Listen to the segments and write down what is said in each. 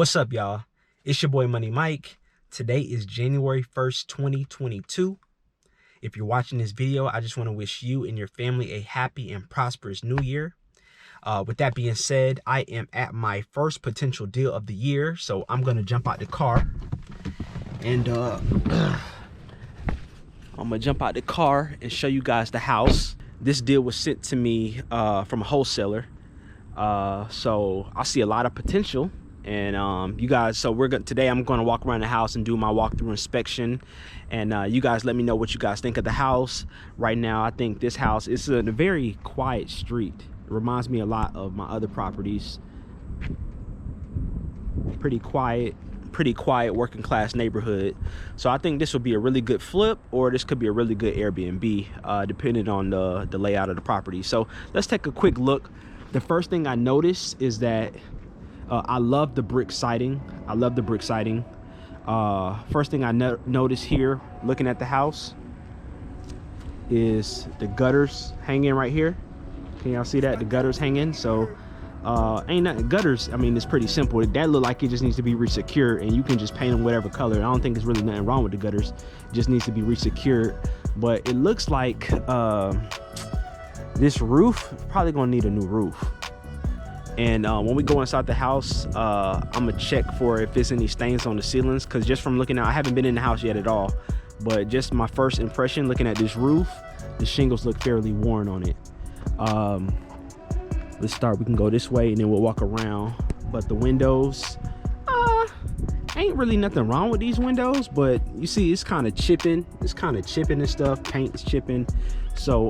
What's up, y'all? It's your boy Money Mike. Today is January 1st, 2022. If you're watching this video, I just want to wish you and your family a happy and prosperous new year. With that being said, I am at my first potential deal of the year, so I'm going to jump out the car. And I'm going to jump out the car and show you guys the house. This deal was sent to me from a wholesaler. So I see a lot of potential. And you guys, so today I'm going to walk around the house and do my walkthrough inspection, and you guys let me know what you guys think of the house. Right now I think this house is a very quiet street. It reminds me a lot of my other properties. Pretty quiet working class neighborhood. So I think this will be a really good flip, or this could be a really good Airbnb, depending on the layout of the property. So let's take a quick look. The first thing I noticed is that I love the brick siding. First thing I noticed here, looking at the house, is the gutters hanging right here. Can y'all see that? The gutters hanging. So ain't nothing. Gutters, I mean, it's pretty simple. That look like it just needs to be resecured, and you can just paint them whatever color. I don't think there's really nothing wrong with the gutters. It just needs to be resecured. But it looks like this roof probably gonna need a new roof. And when we go inside the house, I'm gonna check for if there's any stains on the ceilings, because just from looking out, I haven't been in the house yet at all, but just my first impression looking at this roof, the shingles look fairly worn on it. Let's start. We can go this way and then we'll walk around. But the windows, ain't really nothing wrong with these windows, but you see it's kind of chipping. And stuff. Paint is chipping. So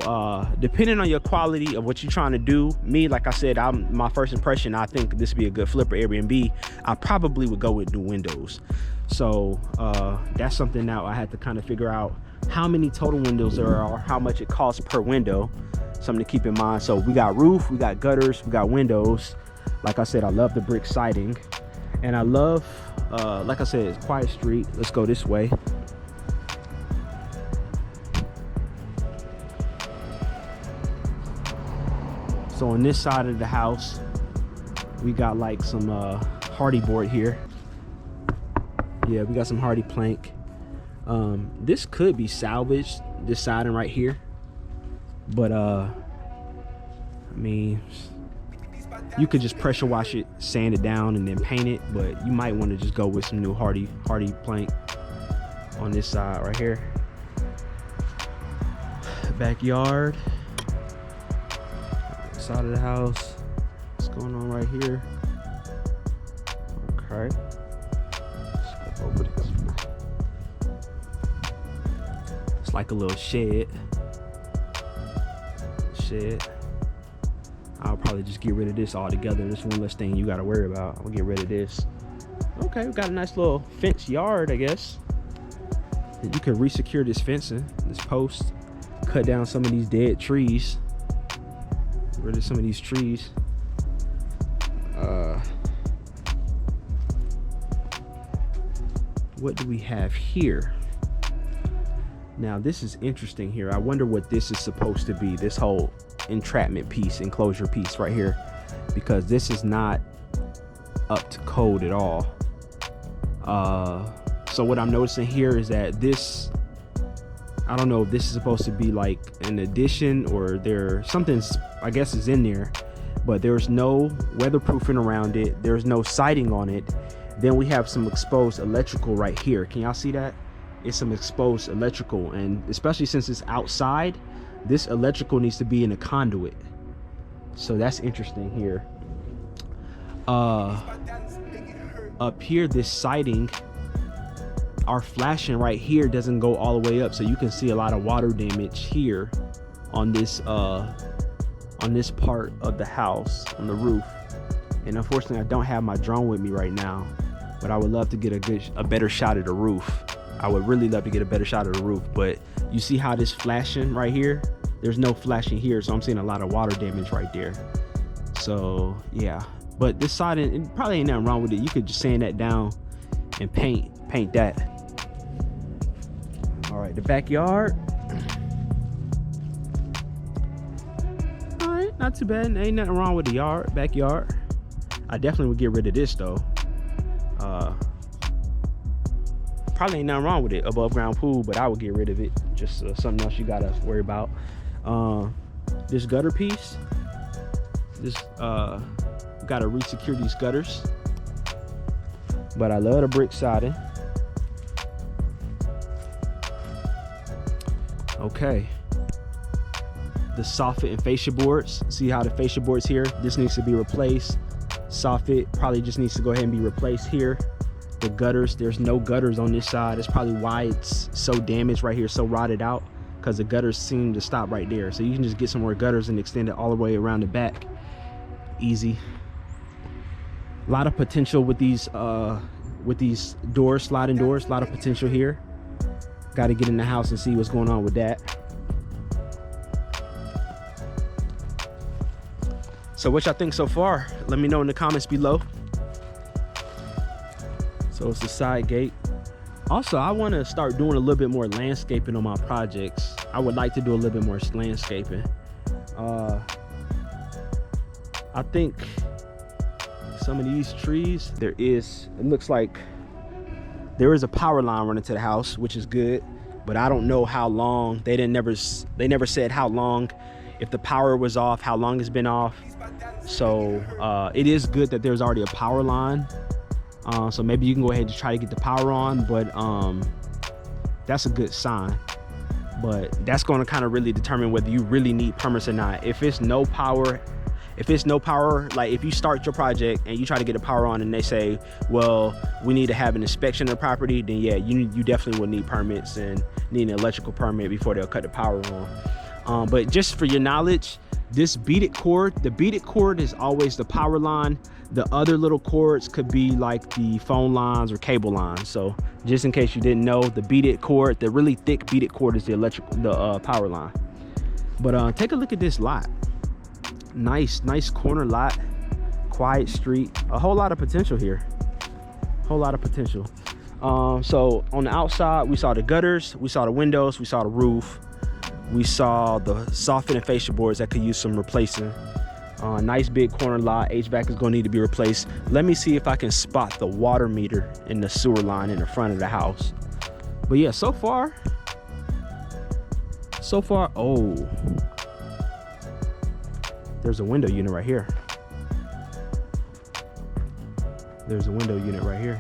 depending on your quality of what you're trying to do, me, like I said, my first impression, I think this would be a good flip or Airbnb. I probably would go with new windows. So that's something now I had to kind of figure out how many total windows there are, how much it costs per window. Something to keep in mind. So we got roof, we got gutters, we got windows. Like I said, I love the brick siding, and I love, like I said, it's quiet street. Let's go this way. So on this side of the house, we got like some hardy board here. Yeah, we got some hardy plank. This could be salvaged, this siding right here. But I mean, you could just pressure wash it, sand it down, and then paint it. But you might want to just go with some new hardy plank on this side right here. Backyard. Side of the house. What's going on right here? Okay. Let's go over this one. It's like a little shed. I'll probably just get rid of this altogether. This one less thing you got to worry about. I'm gonna get rid of this. Okay, we got a nice little fence yard, I guess. You can resecure this fencing, this post, cut down some of these dead trees. Get rid of some of these trees. What do we have here? Now this is interesting here. I wonder what this is supposed to be, this whole entrapment piece, enclosure piece right here, because this is not up to code at all. So what I'm noticing here is that this, I don't know if this is supposed to be like an addition, or something's, I guess, is in there, but there's no weatherproofing around it. There's no siding on it. Then we have some exposed electrical right here. Can y'all see that? It's some exposed electrical, and especially since it's outside, this electrical needs to be in a conduit. So that's interesting here. Up here, this siding, our flashing right here doesn't go all the way up, so you can see a lot of water damage here on this part of the house, on the roof. And unfortunately, I don't have my drone with me right now, but I would love to get a better shot of the roof. I would really love to get a better shot of the roof, but you see how this flashing right here? There's no flashing here, so I'm seeing a lot of water damage right there. So yeah, but this siding, it probably ain't nothing wrong with it. You could just sand that down and paint that. All right, the backyard. All right, not too bad. Ain't nothing wrong with the backyard. I definitely would get rid of this though. Probably ain't nothing wrong with it, above ground pool, but I would get rid of it. Just something else you gotta worry about. This gutter piece, this gotta re-secure these gutters, but I love the brick siding. Okay, the soffit and fascia boards, see how the fascia boards here, this needs to be replaced. Soffit probably just needs to go ahead and be replaced here. The gutters, there's no gutters on this side. That's probably why it's so damaged right here, so rotted out, because the gutters seem to stop right there. So you can just get some more gutters and extend it all the way around the back. Easy. A lot of potential with these doors, sliding doors. A lot of potential here. Got to get in the house and see what's going on with that. So what y'all think so far? Let me know in the comments below. So it's the side gate. Also, I want to start doing a little bit more landscaping on my projects. I would like to do a little bit more landscaping. I think some of these trees, it looks like there is a power line running to the house, which is good, but I don't know how long. They never said how long, if the power was off, how long it's been off. So it is good that there's already a power line. So maybe you can go ahead and try to get the power on, but that's a good sign. But that's going to kind of really determine whether you really need permits or not. If it's no power, like if you start your project and you try to get the power on and they say, well, we need to have an inspection of the property, then yeah, you definitely will need permits and need an electrical permit before they'll cut the power on. But just for your knowledge, this beaded cord, the beaded cord is always the power line. The other little cords could be like the phone lines or cable lines. So just in case you didn't know, the beaded cord, the really thick beaded cord, is the power line. But take a look at this lot. Nice corner lot, quiet street, a whole lot of potential here. Whole lot of potential. So on the outside, we saw the gutters, we saw the windows, we saw the roof, we saw the soffit and fascia boards that could use some replacing. Nice big corner lot. HVAC is going to need to be replaced. Let me see if I can spot the water meter in the sewer line in the front of the house. But yeah, so far, oh, there's a window unit right here. There's a window unit right here.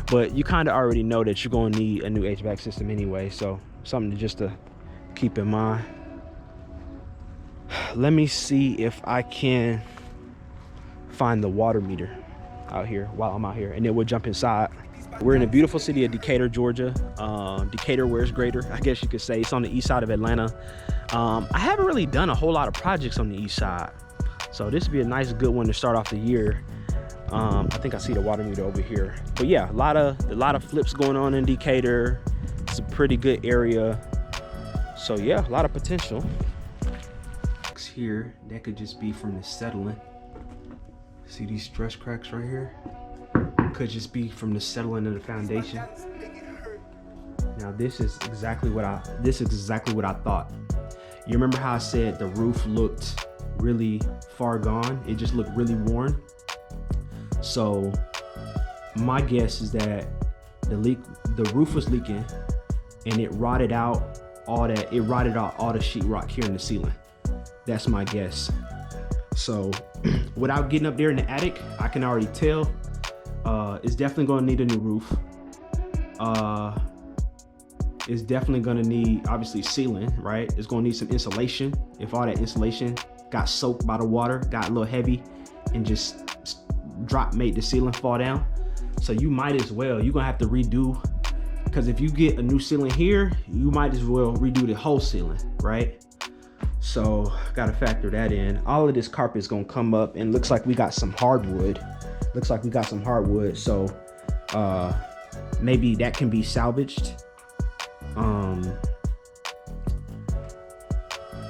But you kind of already know that you're going to need a new HVAC system anyway, so something just to keep in mind. Let me see if I can find the water meter out here while I'm out here, and then we'll jump inside. We're in the beautiful city of Decatur, Georgia. Decatur, where it's greater, I guess you could say. It's on the east side of Atlanta. I haven't really done a whole lot of projects on the east side, so this would be a nice, good one to start off the year. I think I see the water meter over here. But yeah, a lot of flips going on in Decatur. It's a pretty good area. So yeah, a lot of potential. Here, that could just be from the settling. See these stress cracks right here? Could just be from the settling of the foundation. Now this is exactly what I thought. You remember how I said the roof looked really far gone? It just looked really worn. So my guess is that the roof was leaking and it rotted out all the sheetrock here in the ceiling. That's my guess. So without getting up there in the attic, I can already tell it's definitely going to need a new roof. It's definitely going to need, obviously, ceiling, right? It's going to need some insulation. If all that insulation got soaked by the water, got a little heavy, and just made the ceiling fall down. So you might as well, you're going to have to redo, because if you get a new ceiling here, you might as well redo the whole ceiling, right? So got to factor that in. All of this carpet is going to come up, and looks like we got some hardwood. So maybe that can be salvaged.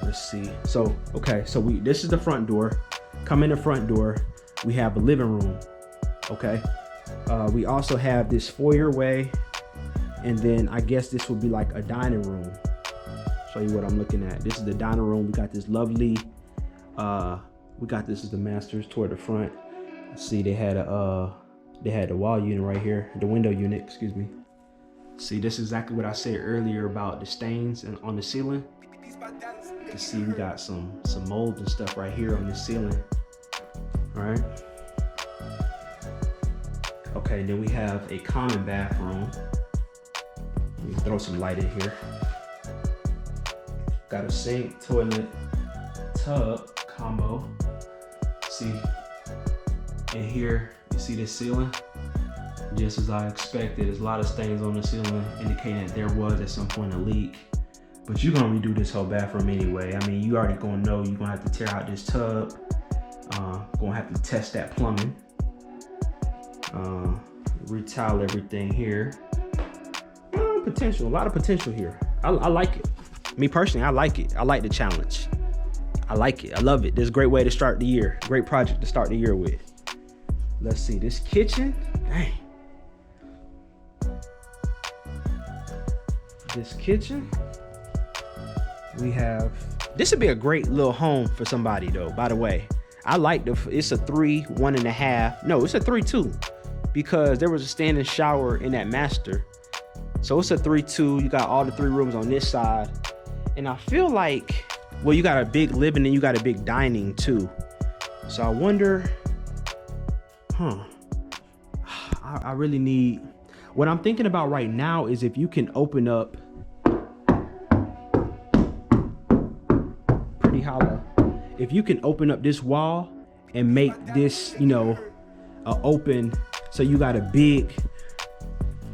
Let's see. So okay, so this is the front door. Come in the front door, we have a living room. Okay, we also have this foyer way, and then I guess this would be like a dining room. Show you what I'm looking at. This is the dining room. We got this lovely, this is the masters toward the front. Let's see, they had a They had the wall unit right here, the window unit, excuse me. See, this is exactly what I said earlier about the stains and on the ceiling. You can see we got some mold and stuff right here on the ceiling. All right. Okay, then we have a common bathroom. Let me throw some light in here. Got a sink, toilet, tub combo. See, in here, you see the ceiling? Just as I expected, there's a lot of stains on the ceiling indicating that there was at some point a leak. But you're gonna redo this whole bathroom anyway. I mean, you already gonna know you're gonna have to tear out this tub. Gonna have to test that plumbing. Retile everything here. Potential, a lot of potential here. I like it. Me personally, I like it. I like the challenge. I like it. I love it. This is a great way to start the year. Great project to start the year with. Let's see, this kitchen, dang. This kitchen, we have, this would be a great little home for somebody though, by the way. I like it's a 3, 1.5. No, it's a 3-2 because there was a standing shower in that master. So it's a 3-2. You got all the 3 rooms on this side. And I feel like, well, you got a big living and you got a big dining too. So I wonder, I really need, what I'm thinking about right now is if you can open up, pretty hollow. If you can open up this wall and make this, you know, open, so you got a big,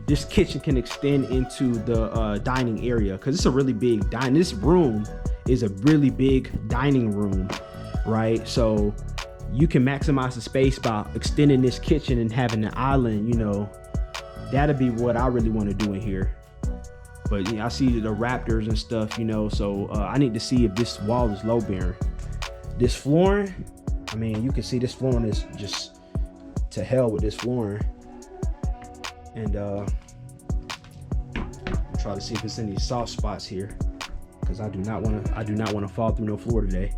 this kitchen can extend into the dining area because it's a really big dining. This room is a really big dining room, right? So you can maximize the space by extending this kitchen and having an island, you know. That'd be what I really want to do in here. But yeah, I see the Raptors and stuff, you know, so I need to see if this wall is low bearing. This flooring, I mean, you can see this flooring is just to hell with this flooring. And try to see if there's any soft spots here, because I do not want to fall through no floor today.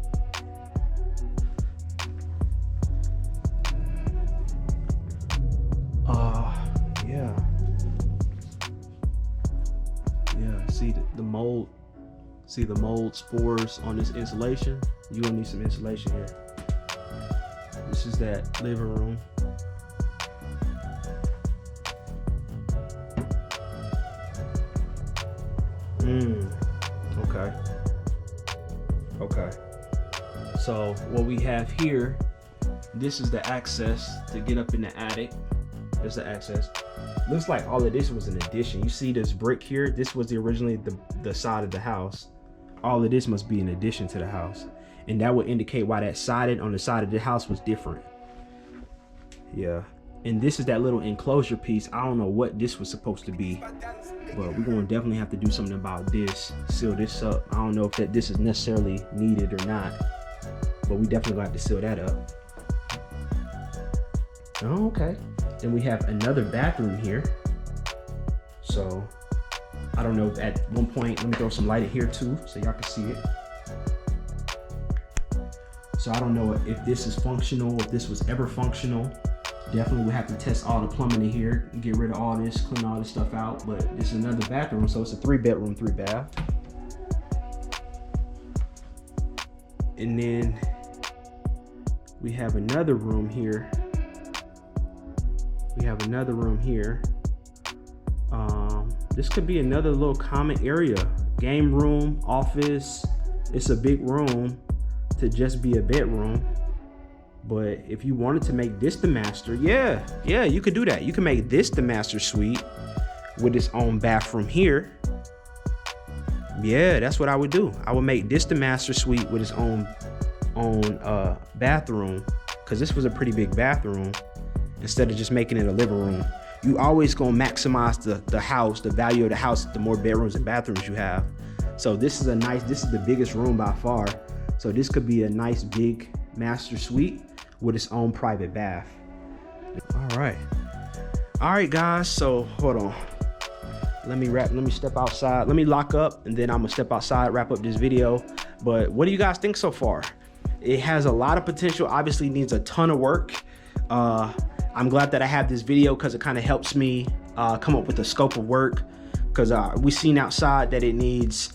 See the mold. See the mold spores on this insulation. You're gonna need some insulation here. This is that living room. Okay. So what we have here, this is the access to get up in the attic. There's the access. Looks like all of this was an addition. You see this brick here? This was originally the side of the house. All of this must be an addition to the house. And that would indicate why that siding on the side of the house was different. Yeah. And this is that little enclosure piece. I don't know what this was supposed to be, but we're gonna definitely have to do something about this. Seal this up. I don't know if this is necessarily needed or not, but we definitely gonna have to seal that up. Oh, okay. Then we have another bathroom here. So I don't know if at one point, let me throw some light in here too so y'all can see it. So I don't know if this is functional, if this was ever functional. Definitely we have to test all the plumbing in here and get rid of all this, clean all this stuff out. But this is another bathroom, so it's a 3-bedroom, 3-bath. And then we have another room here. This could be another little common area, game room, office. It's a big room to just be a bedroom. But if you wanted to make this the master, yeah, you could do that. You can make this the master suite with its own bathroom here. Yeah, that's what I would do. I would make this the master suite with its own bathroom, because this was a pretty big bathroom, instead of just making it a living room. You always gonna maximize the house, the value of the house, the more bedrooms and bathrooms you have. So this is the biggest room by far. So this could be a nice big master suite with its own private bath. All right guys, so hold on. Let me step outside. Let me lock up, and then I'm gonna step outside, wrap up this video. But what do you guys think so far? It has a lot of potential, obviously needs a ton of work. I'm glad that I have this video because it kind of helps me come up with a scope of work, because we seen outside that it needs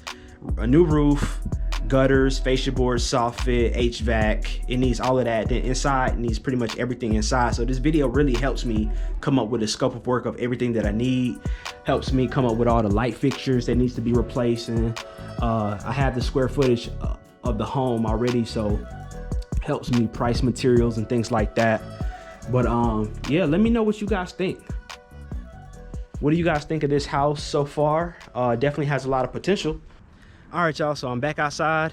a new roof, gutters, fascia boards, soffit, HVAC. It needs all of that. Then inside it needs pretty much everything inside. So this video really helps me come up with a scope of work of everything that I need. Helps me come up with all the light fixtures that needs to be replaced. And I have the square footage of the home already, so helps me price materials and things like that. But yeah, let me know what you guys think. What do you guys think of this house so far? Definitely has a lot of potential. All right, y'all, so I'm back outside,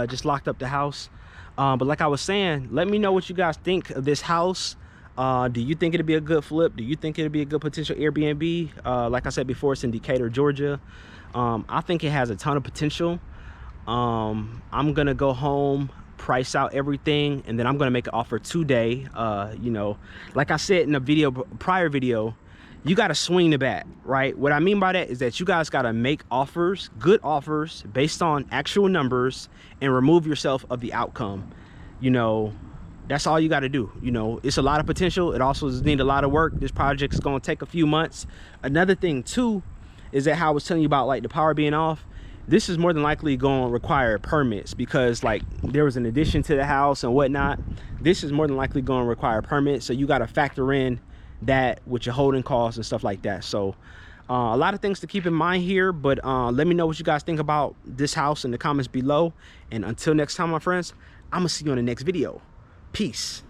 just locked up the house. But like I was saying, let me know what you guys think of this house. Do you think it'd be a good flip? Do you think it'd be a good potential Airbnb? Like I said before, it's in Decatur, Georgia. I think it has a ton of potential. I'm gonna go home, price out everything, and then I'm gonna make an offer today. You know, like I said in a prior video, you got to swing the bat, right? What I mean by that is that you guys got to make offers, good offers based on actual numbers, and remove yourself of the outcome. You know, that's all you got to do. You know, it's a lot of potential. It also needs a lot of work. This project is going to take a few months. Another thing too is that how I was telling you about like the power being off, this is more than likely going to require permits, because like there was an addition to the house and whatnot. This is more than likely going to require permits, so you got to factor in that with your holding costs and stuff like that. So a lot of things to keep in mind here, but let me know what you guys think about this house in the comments below. And until next time, my friends, I'm gonna see you on the next video. Peace.